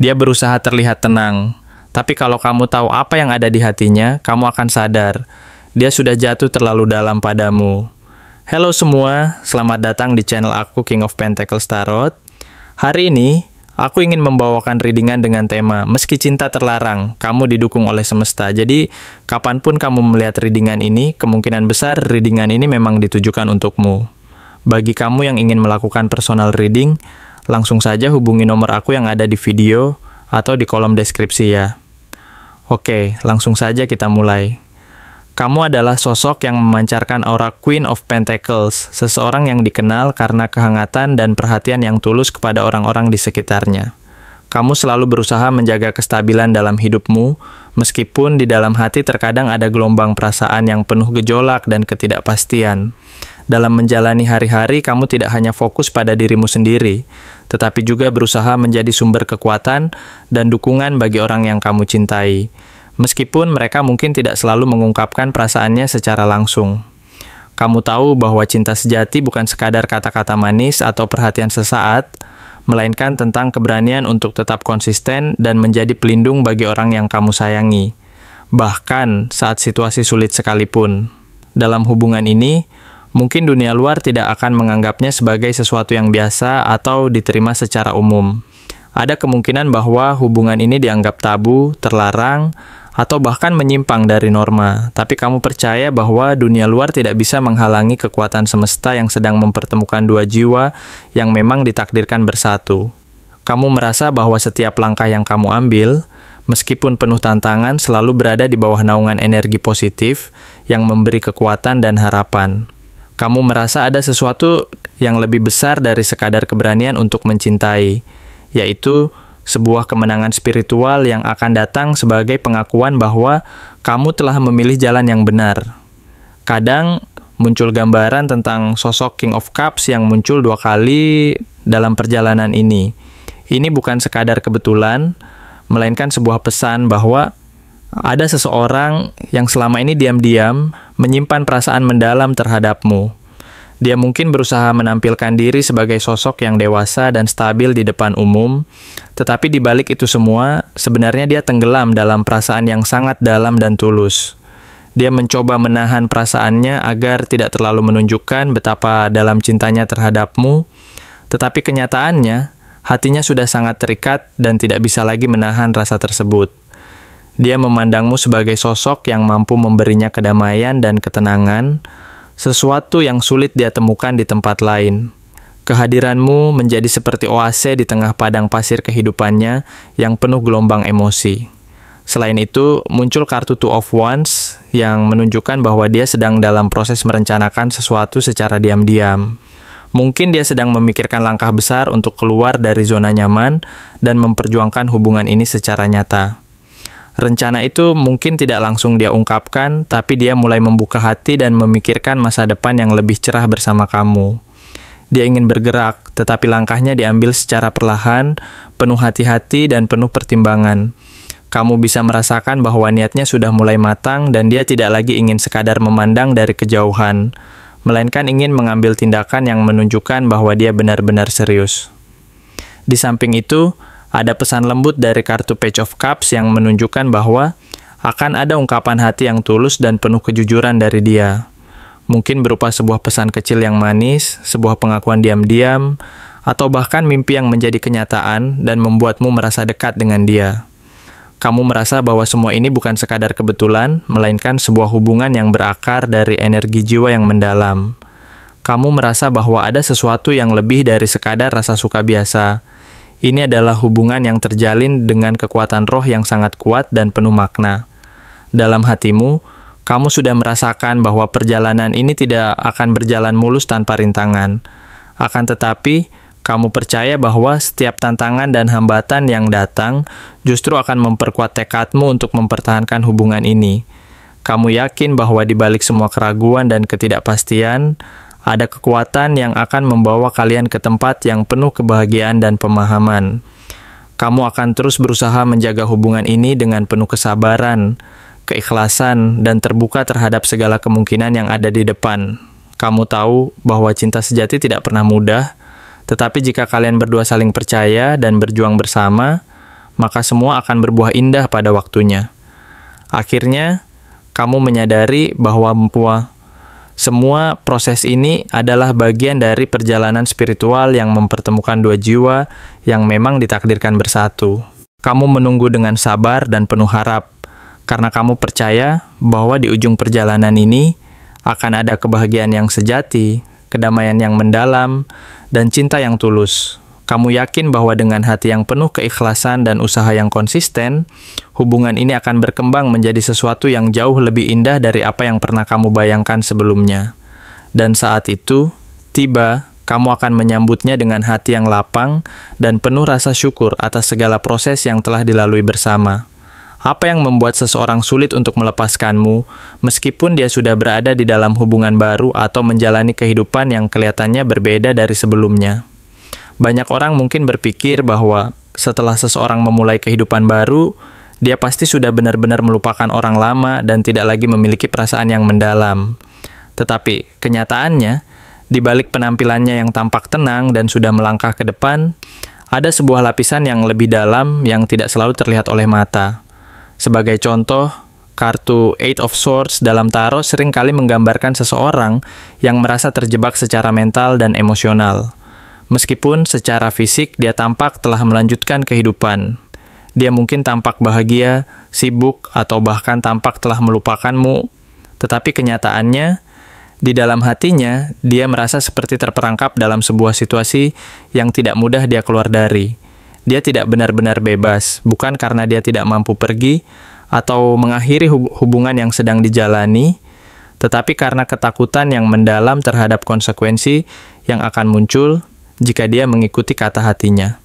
Dia berusaha terlihat tenang. Tapi kalau kamu tahu apa yang ada di hatinya, kamu akan sadar. Dia sudah jatuh terlalu dalam padamu. Halo semua, selamat datang di channel aku King of Pentacles Tarot. Hari ini, aku ingin membawakan readingan dengan tema Meski Cinta Terlarang, kamu didukung oleh semesta. Jadi, kapanpun kamu melihat readingan ini, kemungkinan besar readingan ini memang ditujukan untukmu. Bagi kamu yang ingin melakukan personal reading, langsung saja hubungi nomor aku yang ada di video atau di kolom deskripsi ya. Oke, langsung saja kita mulai. Kamu adalah sosok yang memancarkan aura Queen of Pentacles, seseorang yang dikenal karena kehangatan dan perhatian yang tulus kepada orang-orang di sekitarnya. Kamu selalu berusaha menjaga kestabilan dalam hidupmu, meskipun di dalam hati terkadang ada gelombang perasaan yang penuh gejolak dan ketidakpastian. Dalam menjalani hari-hari, kamu tidak hanya fokus pada dirimu sendiri, tetapi juga berusaha menjadi sumber kekuatan dan dukungan bagi orang yang kamu cintai. Meskipun mereka mungkin tidak selalu mengungkapkan perasaannya secara langsung. Kamu tahu bahwa cinta sejati bukan sekadar kata-kata manis atau perhatian sesaat, melainkan tentang keberanian untuk tetap konsisten dan menjadi pelindung bagi orang yang kamu sayangi. Bahkan saat situasi sulit sekalipun. Dalam hubungan ini, mungkin dunia luar tidak akan menganggapnya sebagai sesuatu yang biasa atau diterima secara umum. Ada kemungkinan bahwa hubungan ini dianggap tabu, terlarang, atau bahkan menyimpang dari norma. Tapi kamu percaya bahwa dunia luar tidak bisa menghalangi kekuatan semesta yang sedang mempertemukan dua jiwa yang memang ditakdirkan bersatu. Kamu merasa bahwa setiap langkah yang kamu ambil, meskipun penuh tantangan, selalu berada di bawah naungan energi positif yang memberi kekuatan dan harapan. Kamu merasa ada sesuatu yang lebih besar dari sekadar keberanian untuk mencintai, yaitu sebuah kemenangan spiritual yang akan datang sebagai pengakuan bahwa kamu telah memilih jalan yang benar. Kadang muncul gambaran tentang sosok King of Cups yang muncul 2 kali dalam perjalanan ini. Ini bukan sekadar kebetulan, melainkan sebuah pesan bahwa ada seseorang yang selama ini diam-diam menyimpan perasaan mendalam terhadapmu. Dia mungkin berusaha menampilkan diri sebagai sosok yang dewasa dan stabil di depan umum, tetapi di balik itu semua, sebenarnya dia tenggelam dalam perasaan yang sangat dalam dan tulus. Dia mencoba menahan perasaannya agar tidak terlalu menunjukkan betapa dalam cintanya terhadapmu, tetapi kenyataannya, hatinya sudah sangat terikat dan tidak bisa lagi menahan rasa tersebut. Dia memandangmu sebagai sosok yang mampu memberinya kedamaian dan ketenangan, sesuatu yang sulit dia temukan di tempat lain. Kehadiranmu menjadi seperti oase di tengah padang pasir kehidupannya yang penuh gelombang emosi. Selain itu, muncul kartu Two of Wands yang menunjukkan bahwa dia sedang dalam proses merencanakan sesuatu secara diam-diam. Mungkin dia sedang memikirkan langkah besar untuk keluar dari zona nyaman dan memperjuangkan hubungan ini secara nyata. Rencana itu mungkin tidak langsung dia ungkapkan, tapi dia mulai membuka hati dan memikirkan masa depan yang lebih cerah bersama kamu. Dia ingin bergerak, tetapi langkahnya diambil secara perlahan, penuh hati-hati dan penuh pertimbangan. Kamu bisa merasakan bahwa niatnya sudah mulai matang dan dia tidak lagi ingin sekadar memandang dari kejauhan, melainkan ingin mengambil tindakan yang menunjukkan bahwa dia benar-benar serius. Di samping itu, ada pesan lembut dari kartu Page of Cups yang menunjukkan bahwa akan ada ungkapan hati yang tulus dan penuh kejujuran dari dia. Mungkin berupa sebuah pesan kecil yang manis, sebuah pengakuan diam-diam, atau bahkan mimpi yang menjadi kenyataan dan membuatmu merasa dekat dengan dia. Kamu merasa bahwa semua ini bukan sekadar kebetulan, melainkan sebuah hubungan yang berakar dari energi jiwa yang mendalam. Kamu merasa bahwa ada sesuatu yang lebih dari sekadar rasa suka biasa. Ini adalah hubungan yang terjalin dengan kekuatan roh yang sangat kuat dan penuh makna. Dalam hatimu, kamu sudah merasakan bahwa perjalanan ini tidak akan berjalan mulus tanpa rintangan. Akan tetapi, kamu percaya bahwa setiap tantangan dan hambatan yang datang justru akan memperkuat tekadmu untuk mempertahankan hubungan ini. Kamu yakin bahwa di balik semua keraguan dan ketidakpastian, ada kekuatan yang akan membawa kalian ke tempat yang penuh kebahagiaan dan pemahaman. Kamu akan terus berusaha menjaga hubungan ini dengan penuh kesabaran, keikhlasan, dan terbuka terhadap segala kemungkinan yang ada di depan. Kamu tahu bahwa cinta sejati tidak pernah mudah, tetapi jika kalian berdua saling percaya dan berjuang bersama, maka semua akan berbuah indah pada waktunya. Akhirnya, kamu menyadari bahwa semua proses ini adalah bagian dari perjalanan spiritual yang mempertemukan dua jiwa yang memang ditakdirkan bersatu. Kamu menunggu dengan sabar dan penuh harap, karena kamu percaya bahwa di ujung perjalanan ini akan ada kebahagiaan yang sejati, kedamaian yang mendalam, dan cinta yang tulus. Kamu yakin bahwa dengan hati yang penuh keikhlasan dan usaha yang konsisten, hubungan ini akan berkembang menjadi sesuatu yang jauh lebih indah dari apa yang pernah kamu bayangkan sebelumnya. Dan saat itu, tiba, kamu akan menyambutnya dengan hati yang lapang dan penuh rasa syukur atas segala proses yang telah dilalui bersama. Apa yang membuat seseorang sulit untuk melepaskanmu, meskipun dia sudah berada di dalam hubungan baru atau menjalani kehidupan yang kelihatannya berbeda dari sebelumnya? Banyak orang mungkin berpikir bahwa setelah seseorang memulai kehidupan baru, dia pasti sudah benar-benar melupakan orang lama dan tidak lagi memiliki perasaan yang mendalam. Tetapi kenyataannya, di balik penampilannya yang tampak tenang dan sudah melangkah ke depan, ada sebuah lapisan yang lebih dalam yang tidak selalu terlihat oleh mata. Sebagai contoh, kartu Eight of Swords dalam tarot seringkali menggambarkan seseorang yang merasa terjebak secara mental dan emosional. Meskipun secara fisik dia tampak telah melanjutkan kehidupan. Dia mungkin tampak bahagia, sibuk, atau bahkan tampak telah melupakanmu. Tetapi kenyataannya, di dalam hatinya, dia merasa seperti terperangkap dalam sebuah situasi yang tidak mudah dia keluar dari. Dia tidak benar-benar bebas, bukan karena dia tidak mampu pergi atau mengakhiri hubungan yang sedang dijalani, tetapi karena ketakutan yang mendalam terhadap konsekuensi yang akan muncul jika dia mengikuti kata hatinya.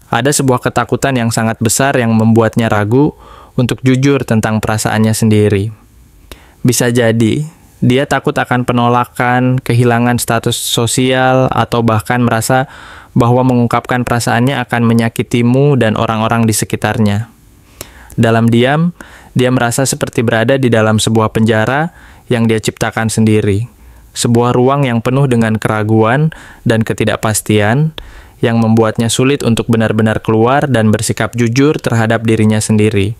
Ada sebuah ketakutan yang sangat besar yang membuatnya ragu untuk jujur tentang perasaannya sendiri. Bisa jadi, dia takut akan penolakan, kehilangan status sosial, atau bahkan merasa bahwa mengungkapkan perasaannya akan menyakitimu dan orang-orang di sekitarnya. Dalam diam, dia merasa seperti berada di dalam sebuah penjara yang dia ciptakan sendiri. Sebuah ruang yang penuh dengan keraguan dan ketidakpastian yang membuatnya sulit untuk benar-benar keluar dan bersikap jujur terhadap dirinya sendiri.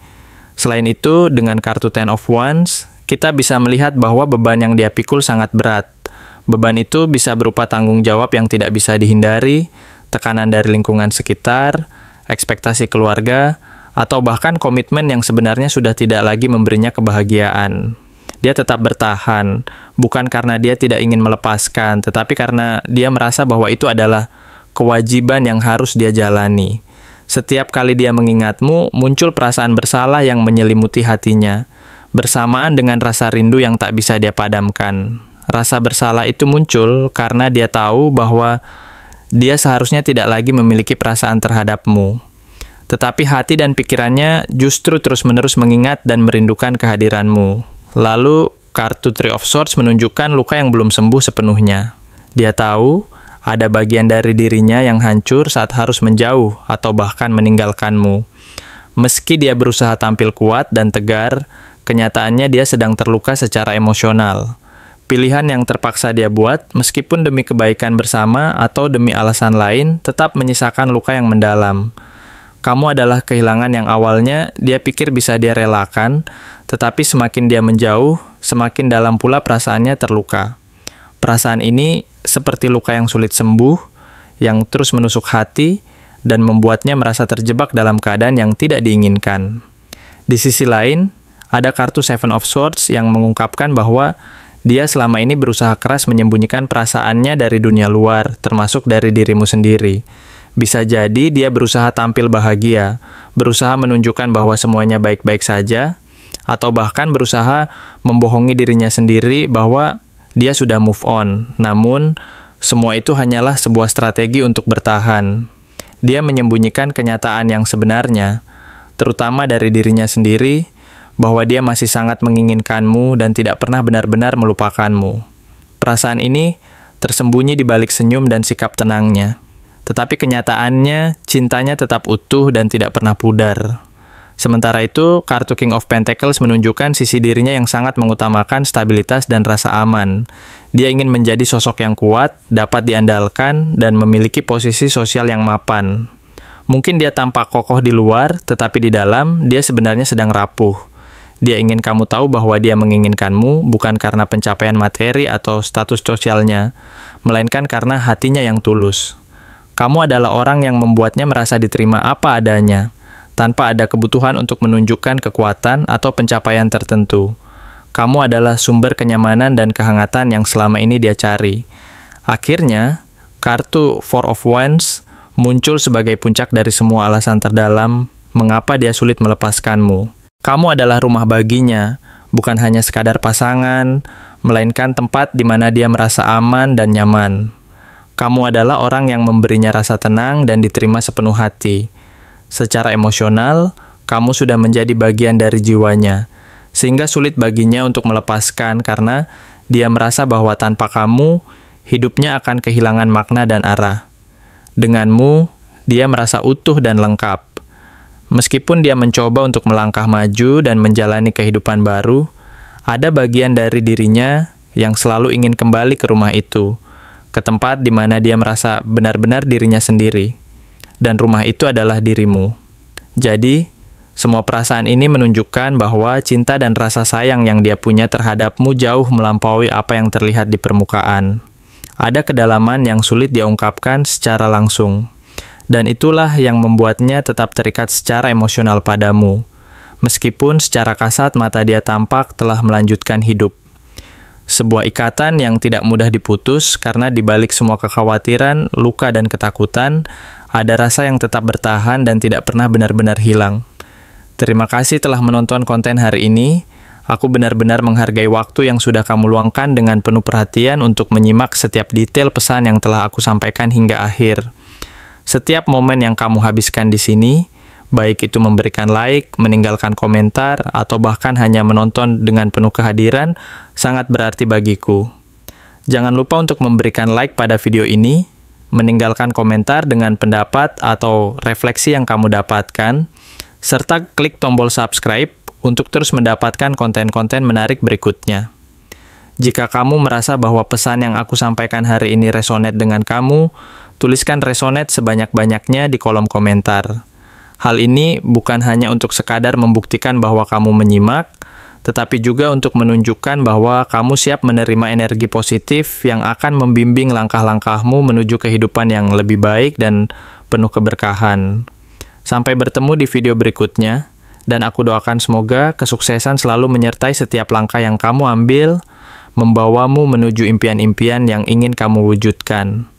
Selain itu, dengan kartu Ten of Wands, kita bisa melihat bahwa beban yang dia pikul sangat berat. Beban itu bisa berupa tanggung jawab yang tidak bisa dihindari, tekanan dari lingkungan sekitar, ekspektasi keluarga, atau bahkan komitmen yang sebenarnya sudah tidak lagi memberinya kebahagiaan. Dia tetap bertahan, bukan karena dia tidak ingin melepaskan, tetapi karena dia merasa bahwa itu adalah kewajiban yang harus dia jalani. Setiap kali dia mengingatmu, muncul perasaan bersalah yang menyelimuti hatinya, bersamaan dengan rasa rindu yang tak bisa dia padamkan. Rasa bersalah itu muncul karena dia tahu bahwa dia seharusnya tidak lagi memiliki perasaan terhadapmu. Tetapi hati dan pikirannya justru terus-menerus mengingat dan merindukan kehadiranmu. Lalu, kartu Three of Swords menunjukkan luka yang belum sembuh sepenuhnya. Dia tahu ada bagian dari dirinya yang hancur saat harus menjauh atau bahkan meninggalkanmu. Meski dia berusaha tampil kuat dan tegar, kenyataannya dia sedang terluka secara emosional. Pilihan yang terpaksa dia buat, meskipun demi kebaikan bersama atau demi alasan lain, tetap menyisakan luka yang mendalam. Kamu adalah kehilangan yang awalnya dia pikir bisa dia relakan, tetapi semakin dia menjauh, semakin dalam pula perasaannya terluka. Perasaan ini seperti luka yang sulit sembuh, yang terus menusuk hati, dan membuatnya merasa terjebak dalam keadaan yang tidak diinginkan. Di sisi lain, ada kartu Seven of Swords yang mengungkapkan bahwa dia selama ini berusaha keras menyembunyikan perasaannya dari dunia luar, termasuk dari dirimu sendiri. Bisa jadi dia berusaha tampil bahagia, berusaha menunjukkan bahwa semuanya baik-baik saja, atau bahkan berusaha membohongi dirinya sendiri bahwa dia sudah move on. Namun, semua itu hanyalah sebuah strategi untuk bertahan. Dia menyembunyikan kenyataan yang sebenarnya, terutama dari dirinya sendiri, bahwa dia masih sangat menginginkanmu dan tidak pernah benar-benar melupakanmu. Perasaan ini tersembunyi di balik senyum dan sikap tenangnya. Tetapi kenyataannya, cintanya tetap utuh dan tidak pernah pudar. Sementara itu, kartu King of Pentacles menunjukkan sisi dirinya yang sangat mengutamakan stabilitas dan rasa aman. Dia ingin menjadi sosok yang kuat, dapat diandalkan, dan memiliki posisi sosial yang mapan. Mungkin dia tampak kokoh di luar, tetapi di dalam dia sebenarnya sedang rapuh. Dia ingin kamu tahu bahwa dia menginginkanmu bukan karena pencapaian materi atau status sosialnya, melainkan karena hatinya yang tulus. Kamu adalah orang yang membuatnya merasa diterima apa adanya, tanpa ada kebutuhan untuk menunjukkan kekuatan atau pencapaian tertentu. Kamu adalah sumber kenyamanan dan kehangatan yang selama ini dia cari. Akhirnya, kartu Four of Wands muncul sebagai puncak dari semua alasan terdalam mengapa dia sulit melepaskanmu. Kamu adalah rumah baginya, bukan hanya sekadar pasangan, melainkan tempat di mana dia merasa aman dan nyaman. Kamu adalah orang yang memberinya rasa tenang dan diterima sepenuh hati. Secara emosional, kamu sudah menjadi bagian dari jiwanya, sehingga sulit baginya untuk melepaskan karena dia merasa bahwa tanpa kamu, hidupnya akan kehilangan makna dan arah. Denganmu, dia merasa utuh dan lengkap. Meskipun dia mencoba untuk melangkah maju dan menjalani kehidupan baru, ada bagian dari dirinya yang selalu ingin kembali ke rumah itu, ke tempat di mana dia merasa benar-benar dirinya sendiri. Dan rumah itu adalah dirimu. Jadi, semua perasaan ini menunjukkan bahwa cinta dan rasa sayang yang dia punya terhadapmu jauh melampaui apa yang terlihat di permukaan. Ada kedalaman yang sulit diungkapkan secara langsung. Dan itulah yang membuatnya tetap terikat secara emosional padamu, meskipun secara kasat mata dia tampak telah melanjutkan hidup. Sebuah ikatan yang tidak mudah diputus karena di balik semua kekhawatiran, luka dan ketakutan, ada rasa yang tetap bertahan dan tidak pernah benar-benar hilang. Terima kasih telah menonton konten hari ini. Aku benar-benar menghargai waktu yang sudah kamu luangkan dengan penuh perhatian untuk menyimak setiap detail pesan yang telah aku sampaikan hingga akhir. Setiap momen yang kamu habiskan di sini, baik itu memberikan like, meninggalkan komentar, atau bahkan hanya menonton dengan penuh kehadiran, sangat berarti bagiku. Jangan lupa untuk memberikan like pada video ini, meninggalkan komentar dengan pendapat atau refleksi yang kamu dapatkan, serta klik tombol subscribe untuk terus mendapatkan konten-konten menarik berikutnya. Jika kamu merasa bahwa pesan yang aku sampaikan hari ini resonate dengan kamu, tuliskan resonate sebanyak-banyaknya di kolom komentar. Hal ini bukan hanya untuk sekadar membuktikan bahwa kamu menyimak, tetapi juga untuk menunjukkan bahwa kamu siap menerima energi positif yang akan membimbing langkah-langkahmu menuju kehidupan yang lebih baik dan penuh keberkahan. Sampai bertemu di video berikutnya, dan aku doakan semoga kesuksesan selalu menyertai setiap langkah yang kamu ambil, membawamu menuju impian-impian yang ingin kamu wujudkan.